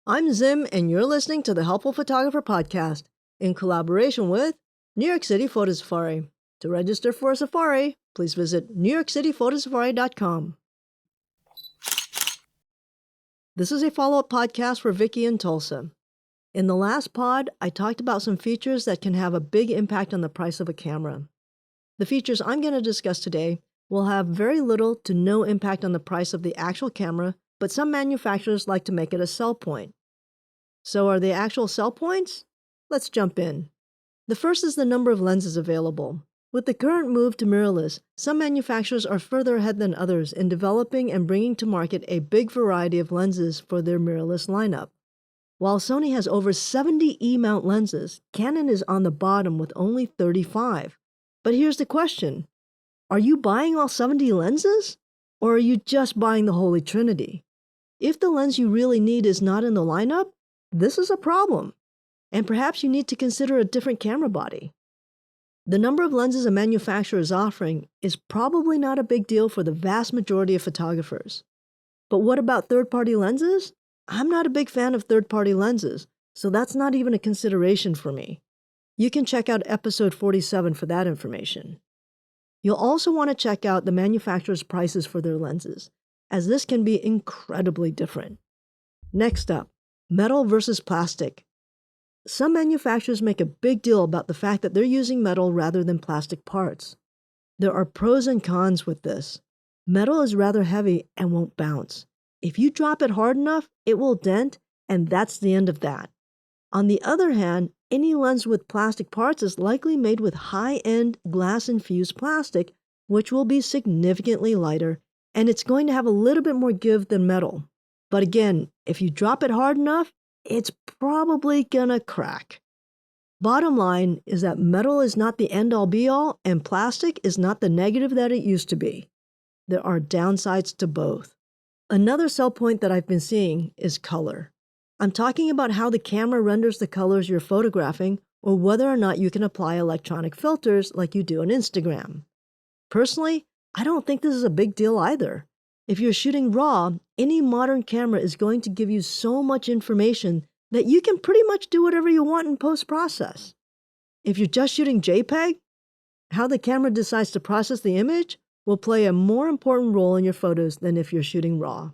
I'm Zim, and you're listening to the Helpful Photographer Podcast in collaboration with New York City Photo Safari. To register for a safari, please visit newyorkcityphotosafari.com. This is a follow-up podcast for Vicky in Tulsa. In the last pod, I talked about some features that can have a big impact on the price of a camera. The features I'm going to discuss today will have very little to no impact on the price of the actual camera, but some manufacturers like to make it a sell point. So are the actual sell points? Let's jump in. The first is the number of lenses available. With the current move to mirrorless, some manufacturers are further ahead than others in developing and bringing to market a big variety of lenses for their mirrorless lineup. While Sony has over 70 E-mount lenses, Canon is on the bottom with only 35. But here's the question. Are you buying all 70 lenses? Or are you just buying the Holy Trinity? If the lens you really need is not in the lineup, this is a problem. And perhaps you need to consider a different camera body. The number of lenses a manufacturer is offering is probably not a big deal for the vast majority of photographers. But what about third-party lenses? I'm not a big fan of third-party lenses, so that's not even a consideration for me. You can check out episode 47 for that information. You'll also want to check out the manufacturer's prices for their lenses, as this can be incredibly different. Next up, metal versus plastic. Some manufacturers make a big deal about the fact that they're using metal rather than plastic parts. There are pros and cons with this. Metal is rather heavy and won't bounce. If you drop it hard enough, it will dent, and that's the end of that. On the other hand, any lens with plastic parts is likely made with high-end glass-infused plastic, which will be significantly lighter, and it's going to have a little bit more give than metal. But again, if you drop it hard enough, it's probably gonna crack. Bottom line is that metal is not the end-all be-all, and plastic is not the negative that it used to be. There are downsides to both. Another sell point that I've been seeing is color. I'm talking about how the camera renders the colors you're photographing, or whether or not you can apply electronic filters like you do on Instagram. Personally, I don't think this is a big deal either. If you're shooting RAW, any modern camera is going to give you so much information that you can pretty much do whatever you want in post-process. If you're just shooting JPEG, how the camera decides to process the image will play a more important role in your photos than if you're shooting RAW.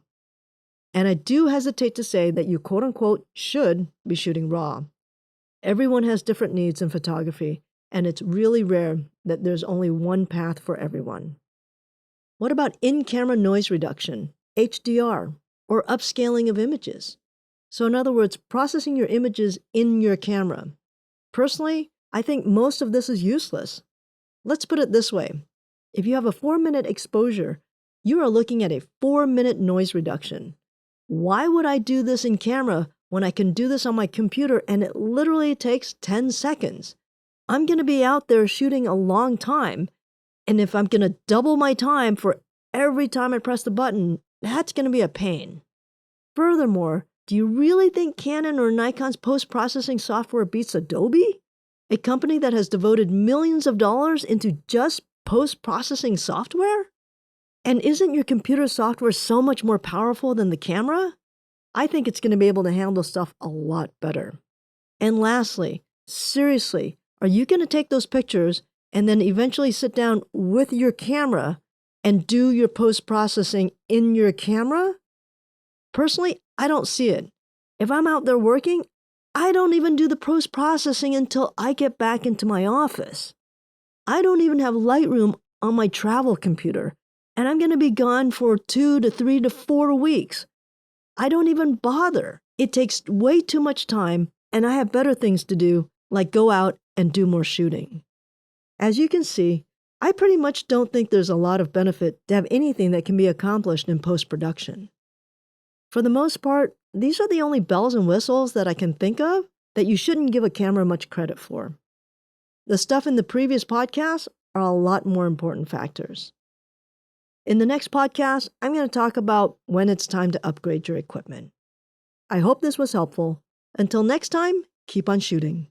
And I do hesitate to say that you quote-unquote should be shooting RAW. Everyone has different needs in photography, and it's really rare that there's only one path for everyone. What about in-camera noise reduction, HDR, or upscaling of images? So in other words, processing your images in your camera. Personally, I think most of this is useless. Let's put it this way. If you have a 4-minute exposure, you are looking at a 4-minute noise reduction. Why would I do this in camera when I can do this on my computer and it literally takes 10 seconds? I'm going to be out there shooting a long time, and if I'm going to double my time for every time I press the button, that's going to be a pain. Furthermore, do you really think Canon or Nikon's post-processing software beats Adobe? A company that has devoted millions of dollars into just post-processing software? And isn't your computer software so much more powerful than the camera? I think it's going to be able to handle stuff a lot better. And lastly, seriously, are you going to take those pictures and then eventually sit down with your camera and do your post-processing in your camera? Personally, I don't see it. If I'm out there working, I don't even do the post-processing until I get back into my office. I don't even have Lightroom on my travel computer, and I'm going to be gone for 2 to 3 to 4 weeks. I don't even bother. It takes way too much time, and I have better things to do, like go out and do more shooting. As you can see, I pretty much don't think there's a lot of benefit to have anything that can be accomplished in post-production. For the most part, these are the only bells and whistles that I can think of that you shouldn't give a camera much credit for. The stuff in the previous podcasts are a lot more important factors. In the next podcast, I'm going to talk about when it's time to upgrade your equipment. I hope this was helpful. Until next time, keep on shooting.